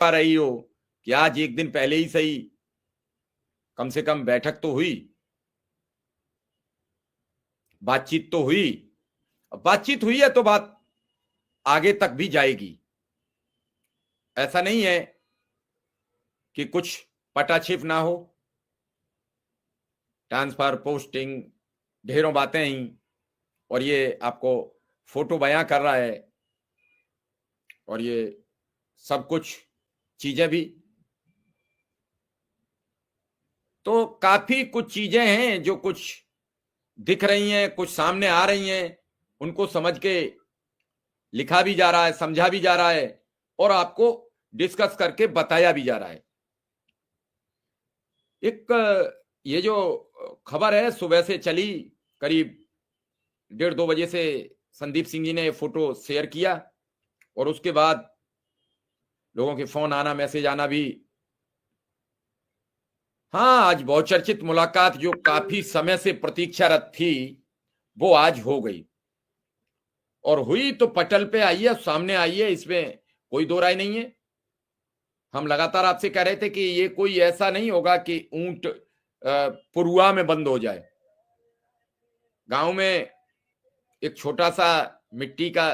पा रही हो कि आज एक दिन पहले ही सही कम से कम बैठक तो हुई, बातचीत तो हुई। बातचीत हुई है तो बात आगे तक भी जाएगी। ऐसा नहीं है कि कुछ पटाछिप ना हो, ट्रांसफर, पोस्टिंग, ढेरों बातें ही, और ये आपको फोटो बयां कर रहा है, और ये सब कुछ चीजें भी। तो काफी कुछ चीजें हैं जो कुछ दिख रही हैं, कुछ सामने आ रही हैं, उनको समझ के लिखा भी जा रहा है, समझा भी जा रहा है, और आपको डिस्कस करके बताया भी जा रहा है। एक ये जो खबर है सुबह से चली, करीब 1:30-2 बजे से संदीप सिंह जी ने फोटो शेयर किया, और उसके बाद लोगों के फोन आना, मैसेज आना भी। हाँ, आज बहुचर्चित मुलाकात जो काफी समय से प्रतीक्षारत थी, वो आज हो गई, और हुई तो पटल पे आई है, सामने आई है, इसमें कोई दो राय नहीं है। हम लगातार आपसे कह रहे थे कि ये कोई ऐसा नहीं होगा कि ऊंट पुरुआ में बंद हो जाए। गांव में एक छोटा सा मिट्टी का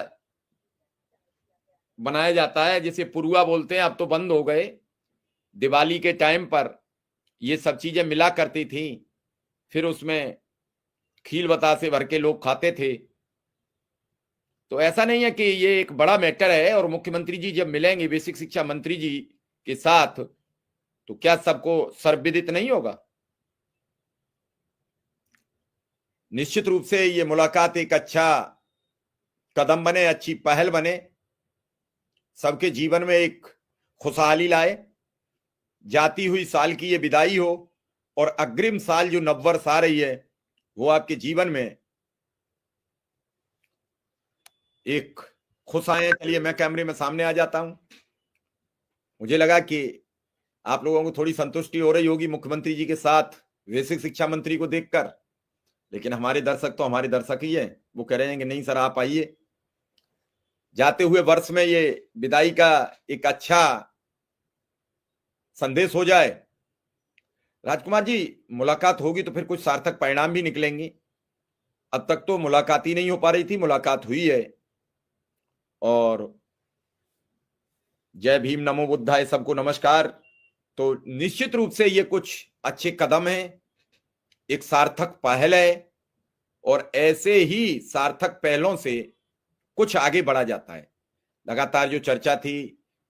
बनाया जाता है जिसे पुरुआ बोलते हैं, अब तो बंद हो गए। दिवाली के टाइम पर ये सब चीजें मिला करती थी, फिर उसमें खील बतासे भर के लोग खाते थे। तो ऐसा नहीं है कि ये एक बड़ा मैटर है, और मुख्यमंत्री जी जब मिलेंगे बेसिक शिक्षा मंत्री जी के साथ, तो क्या सबको सर्वविदित नहीं होगा? निश्चित रूप से ये मुलाकात एक अच्छा कदम बने, अच्छी पहल बने, सबके जीवन में एक खुशहाली लाए, जाती हुई साल की ये विदाई हो, और अग्रिम साल जो नववर्ष आ रही है वो आपके जीवन में एक खुश आए। चलिए मैं कैमरे में सामने आ जाता हूं। मुझे लगा कि आप लोगों को थोड़ी संतुष्टि हो रही होगी मुख्यमंत्री जी के साथ बेसिक शिक्षा मंत्री को देखकर, लेकिन हमारे दर्शक तो हमारे दर्शक ही हैं, वो कह रहे हैं कि नहीं सर आप आइए, जाते हुए वर्ष में ये विदाई का एक अच्छा संदेश हो जाए। राजकुमार जी, मुलाकात होगी तो फिर कुछ सार्थक परिणाम भी निकलेंगे। अब तक तो मुलाकात ही नहीं हो पा रही थी, मुलाकात हुई है, और जय भीम, नमो बुद्धाय, सबको नमस्कार। तो निश्चित रूप से ये कुछ अच्छे कदम हैं, एक सार्थक पहल है, और ऐसे ही सार्थक पहलों से कुछ आगे बढ़ा जाता है। लगातार जो चर्चा थी,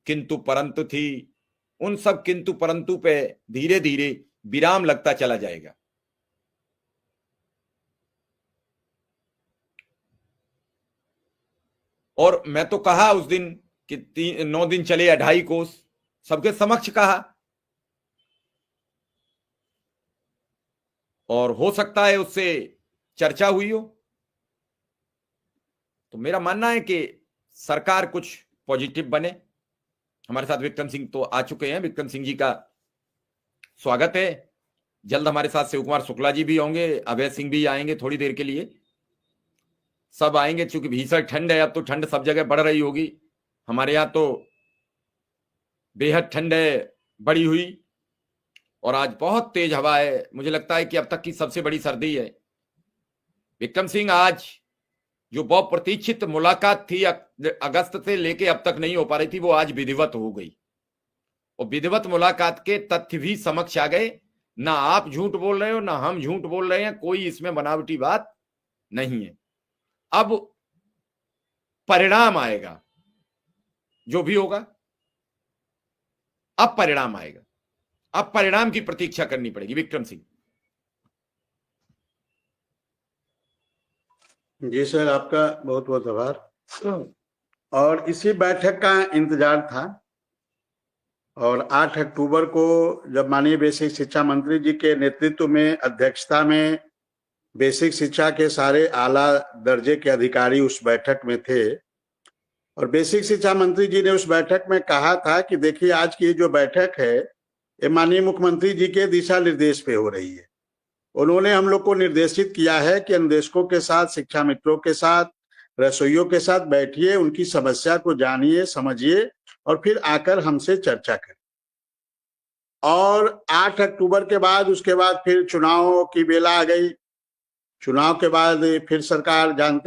किंतु परंतु थी, उन सब किंतु परंतु पे धीरे धीरे विराम लगता चला जाएगा। और मैं तो कहा उस दिन कि 9 दिन चले 2.5 कोस, सबके समक्ष कहा, और हो सकता है उससे चर्चा हुई हो। तो मेरा मानना है कि सरकार कुछ पॉजिटिव बने। हमारे साथ विक्रम सिंह तो आ चुके हैं, विक्रम सिंह जी का स्वागत है। जल्द हमारे साथ शिव कुमार शुक्ला जी भी होंगे, अभय सिंह भी आएंगे थोड़ी देर के लिए, सब आएंगे। चूंकि भीषण ठंड है, अब तो ठंड सब जगह बढ़ रही होगी, हमारे यहाँ तो बेहद ठंड है बढ़ी हुई, और आज बहुत तेज हवा है। मुझे लगता है कि अब तक की सबसे बड़ी सर्दी है। विक्रम सिंह, आज जो बहुत प्रतीक्षित मुलाकात थी, अगस्त से लेके अब तक नहीं हो पा रही थी, वो आज विधिवत हो गई, और विधिवत मुलाकात के तथ्य भी समक्ष आ गए। ना आप झूठ बोल रहे हो, ना हम झूठ बोल रहे हैं, कोई इसमें बनावटी बात नहीं है। अब परिणाम आएगा, जो भी होगा अब परिणाम आएगा, अब परिणाम की प्रतीक्षा करनी पड़ेगी। विक्रम सिंह जी सर, आपका बहुत बहुत आभार। और इसी बैठक का इंतजार था, और 8 अक्टूबर को जब माननीय बेसिक शिक्षा मंत्री जी के नेतृत्व में, अध्यक्षता में बेसिक शिक्षा के सारे आला दर्जे के अधिकारी उस बैठक में थे, और बेसिक शिक्षा मंत्री जी ने उस बैठक में कहा था कि देखिए आज की जो बैठक है ये माननीय मुख्यमंत्री जी के दिशा निर्देश पे हो रही है। उन्होंने हम लोग को निर्देशित किया है कि अनुदेशकों के साथ, शिक्षा मित्रों के साथ, रसोइयों के साथ बैठिए, उनकी समस्या को जानिए, समझिए, और फिर आकर हमसे चर्चा करें। और 8 अक्टूबर के बाद उसके बाद फिर चुनाव की बेला आ गई। चुनाव के बाद फिर सरकार जानते